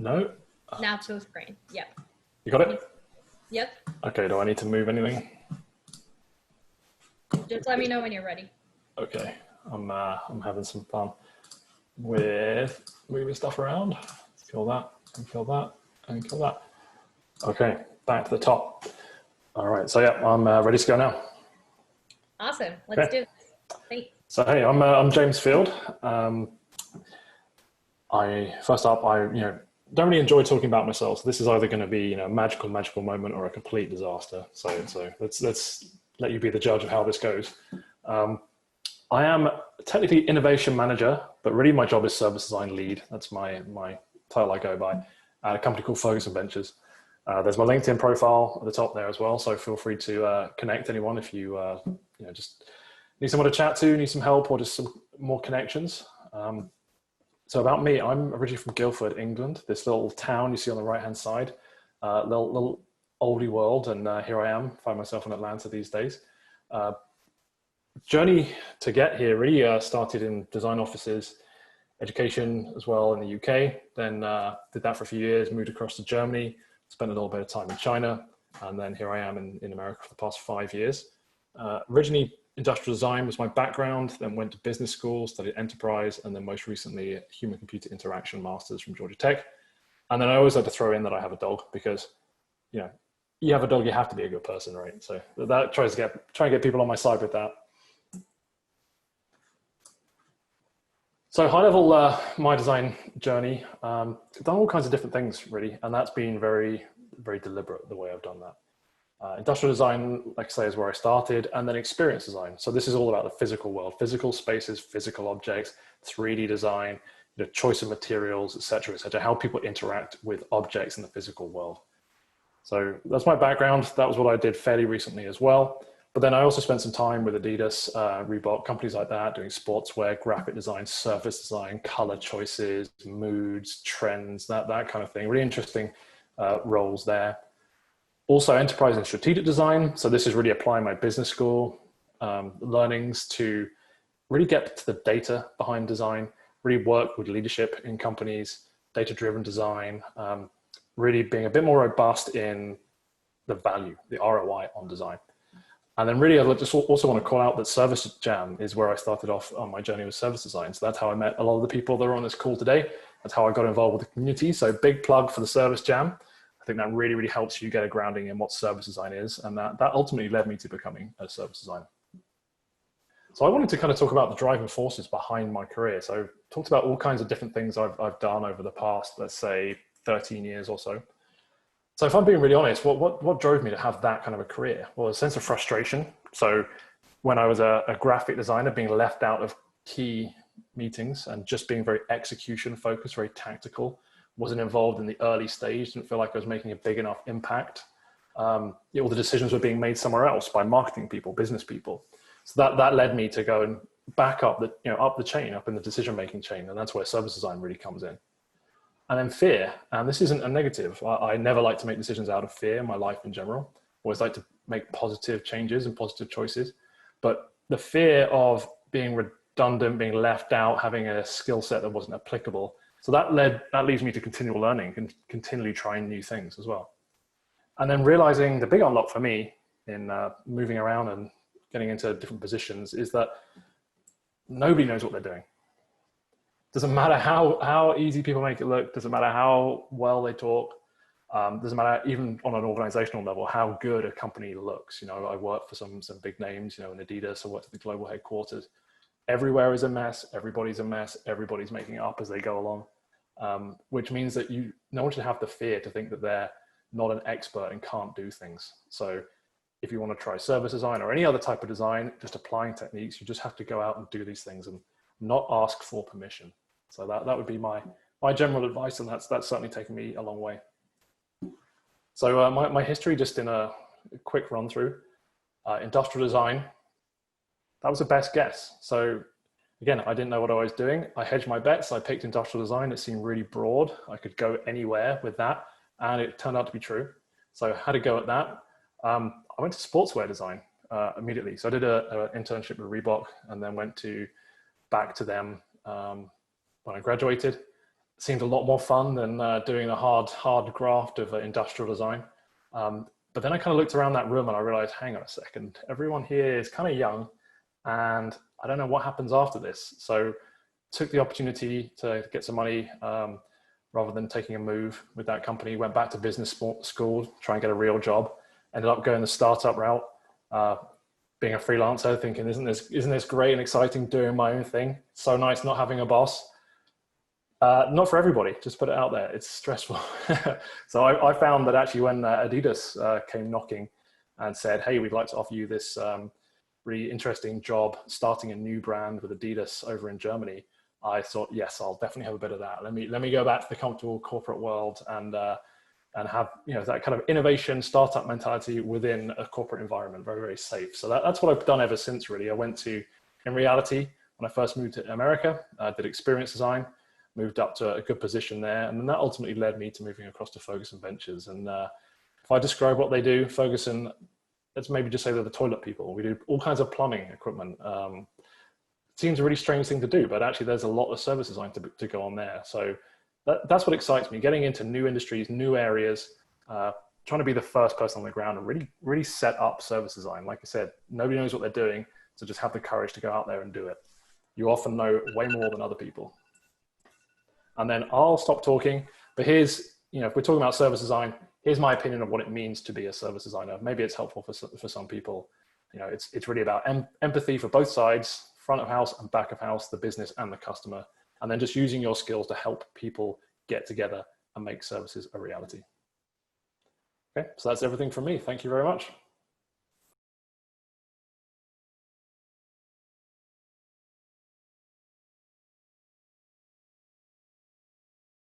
No? Now to screen. Yep. You got it? Yep. Okay, do I need to move anything? Just let me know when you're ready. Okay, I'm having some fun with moving stuff around. Kill that, and kill that, and kill that. Okay, back to the top. All right, so yeah, I'm ready to go now. Awesome, let's do this. Thanks. So hey, I'm James Field. First up, I don't really enjoy talking about myself. So this is either going to be a magical moment or a complete disaster. So let's let you be the judge of how this goes. I am technically innovation manager, but really my job is service design lead. That's my title I go by at a company called Ferguson Ventures. There's my LinkedIn profile at the top there as well. So feel free to connect anyone if you just need someone to chat to, need some help, or just some more connections. So about me, I'm originally from Guildford, England, this little town you see on the right-hand side, little oldie world, and here I am, find myself in Atlanta these days. Journey to get here really started in design offices, education as well in the UK, then did that for a few years, moved across to Germany, spent a little bit of time in China, and then here I am in America for the past 5 years. Originally, industrial design was my background, then went to business school, studied enterprise, and then most recently human-computer interaction masters from Georgia Tech. And then I always like to throw in that I have a dog because, you have a dog, you have to be a good person, right? So that try and get people on my side with that. So high level, my design journey, done all kinds of different things really, and that's been very, very deliberate the way I've done that. Industrial design, like I say, is where I started, and then experience design. So this is all about the physical world, physical spaces, physical objects, 3D design, choice of materials, et cetera, how people interact with objects in the physical world. So that's my background. That was what I did fairly recently as well. But then I also spent some time with Adidas, Reebok, companies like that, doing sportswear, graphic design, surface design, color choices, moods, trends, that kind of thing. Really interesting roles there. Also enterprise and strategic design. So this is really applying my business school learnings to really get to the data behind design, really work with leadership in companies, data-driven design, really being a bit more robust in the value, the ROI on design. And then really, I just also want to call out that Service Jam is where I started off on my journey with service design. So that's how I met a lot of the people that are on this call today. That's how I got involved with the community. So big plug for the Service Jam. I think that really, really helps you get a grounding in what service design is. And that ultimately led me to becoming a service designer. So I wanted to kind of talk about the driving forces behind my career. So I talked about all kinds of different things I've done over the past, let's say 13 years or so. So if I'm being really honest, what drove me to have that kind of a career? Well, a sense of frustration. So when I was a graphic designer, being left out of key meetings and just being very execution focused, very tactical, wasn't involved in the early stage, didn't feel like I was making a big enough impact. All the decisions were being made somewhere else by marketing people, business people. So that led me to go and back up up the chain, up in the decision-making chain. And that's where service design really comes in. And then fear, and this isn't a negative. I never like to make decisions out of fear in my life in general. Always like to make positive changes and positive choices. But the fear of being redundant, being left out, having a skill set that wasn't applicable. So that leads me to continual learning and continually trying new things as well. And then realizing the big unlock for me in moving around and getting into different positions is that nobody knows what they're doing. Doesn't matter how easy people make it look, doesn't matter how well they talk, doesn't matter even on an organizational level, how good a company looks. I work for some big names, in Adidas, I worked at the global headquarters. Everywhere is a mess, everybody's a mess, everybody's making it up as they go along, which means that no one should have the fear to think that they're not an expert and can't do things. So if you want to try service design or any other type of design, just applying techniques, you just have to go out and do these things and not ask for permission. So that would be my general advice, and that's certainly taken me a long way. So my history, just in a quick run through, industrial design, that was the best guess. So again, I didn't know what I was doing. I hedged my bets. I picked industrial design. It seemed really broad. I could go anywhere with that, and it turned out to be true. So I had to go at that. I went to sportswear design immediately. So I did an internship with Reebok, and then went back to them when I graduated. seemed a lot more fun than doing the hard graft of industrial design. But then I kind of looked around that room and I realized, hang on a second, everyone here is kind of young and I don't know what happens after this. So took the opportunity to get some money rather than taking a move with that company, went back to business school, try and get a real job, ended up going the startup route, being a freelancer, thinking, isn't this great and exciting doing my own thing? So nice not having a boss. Not for everybody, just put it out there. It's stressful. So I found that actually when Adidas came knocking and said, hey, we'd like to offer you this really interesting job starting a new brand with Adidas over in Germany, I thought, yes, I'll definitely have a bit of that. Let me go back to the comfortable corporate world and have that kind of innovation startup mentality within a corporate environment, very, very safe. So that's what I've done ever since, really. I went to, in reality, when I first moved to America, I did experience design, moved up to a good position there. And then that ultimately led me to moving across to Ferguson Ventures. And if I describe what they do, Ferguson, let's maybe just say they're the toilet people. We do all kinds of plumbing equipment. Seems a really strange thing to do, but actually there's a lot of service design to go on there. So that's what excites me, getting into new industries, new areas, trying to be the first person on the ground and really set up service design. Like I said, nobody knows what they're doing, so just have the courage to go out there and do it. You often know way more than other people. And then I'll stop talking, but here's, if we're talking about service design, here's my opinion of what it means to be a service designer. Maybe it's helpful for some people. It's really about empathy for both sides, front of house and back of house, the business and the customer, and then just using your skills to help people get together and make services a reality. Okay, so that's everything from me. Thank you very much.